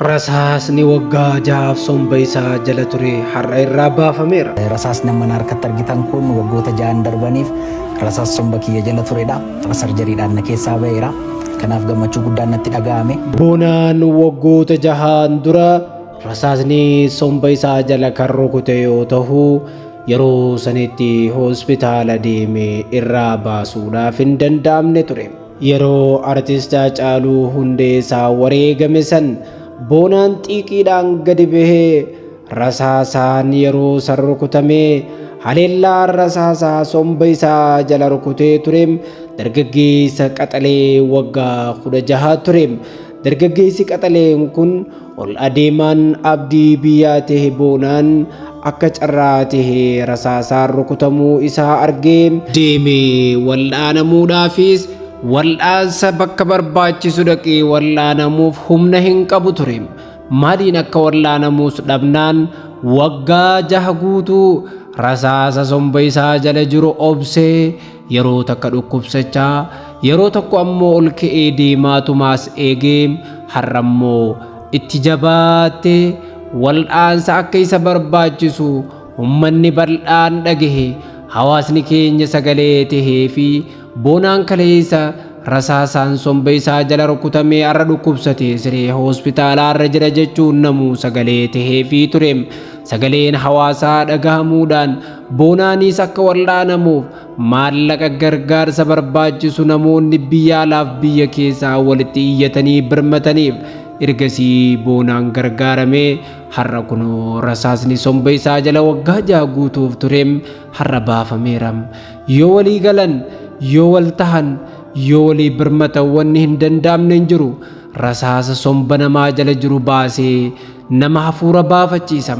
Rasaasni waggaa jahaaf somba isaa jala ture har'a irraa baafameera. Rasaasni amma harkatti argitan kun waggoota 6 darbaniif rasaas somba kiyya jala turedha. Sarjariidhaan na keessaa ba'eera. Kanaaf gammachuu guddaan natti dhaga'ame. Boonaan waggoota 6 dura rasaasni somba isaa jala kan rukute yoo ta'u yeroo sanitti hospitaala deemee irraa baasuudhaaf hin danda'amne ture. Yeroo artist Haacaaluu Hundeessaa wareegame san boonaan xiiqiidhaan gadi bahee rasaasaan yeroo san rukutamee haleellaan rasaasaa somba isaa jala rukutee ture. Dargaggeessa qaxalee waggaa 16 ture. Dargaggeessi qaxaleen kun ol adeemaan abdii biyyaa ta'e boonaan akka carraa ta'e rasaasaan rukutamuu isaa argee deemee wal'aanamuudhaafis wal'aansa bakka barbaachisu dhaqee wal'aanamuuf humna hin qabu ture. Maaliin akka wal'aanamuus dhabnaan waggaa 6 guutuu rasaasa somba isaa jala jiru obsee yeroo takka dhukkubsachaa yeroo tokko ammoo ol ka'ee deemaatumaas eegee har'ammoo itti jabaattee wal'aansa akka isa barbaachisu ummanni bal'aan dhagahe. Hawaasni keenya sagalee tahee fi boonaan kaleessa rasaasaan somba isaa jala rukutamee har'a dhukkubsatee siree hospitaalaa irra jira jechuun namuu sagalee tahee fi ture. Sagaleen hawaasaa dhagahamuudhaan boonaanis akka wal'aanamuuf maallaqa gargaarsa barbaachisu namoonni biyya alaaf biyya keessaa walitti iyyatanii birmataniif ergasii boonaan gargaaramee har'a kunoo rasaasni somba isaa jala waggaa 6 guutuuf ture har'a baafameera. Yoo walii galan yoo wal tahan yoo walii birmatan wanni hin danda'amne hin jiru. Rasaasa somba namaa jala jiru baasee nama hafuura baafachiisa.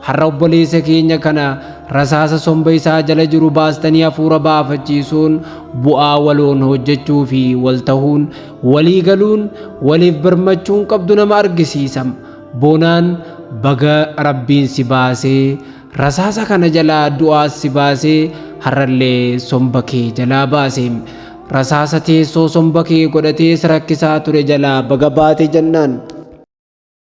Har'a obboleessa keenya kana rasaasa somba isaa jala jiru baastanii hafuura baafachiisuun bu'aa waloon hojjechuu fi wal tahuun walii galuun waliif birmachuun qabdu nama argisiisa. Boonaan baga rabbiin si baasee rasaasa kana jalaa du'aas si baasee har'allee somba kee jalaa baasee rasaasa teessoo somba kee godhatee rakkisaa ture jalaa baga baate jennaan.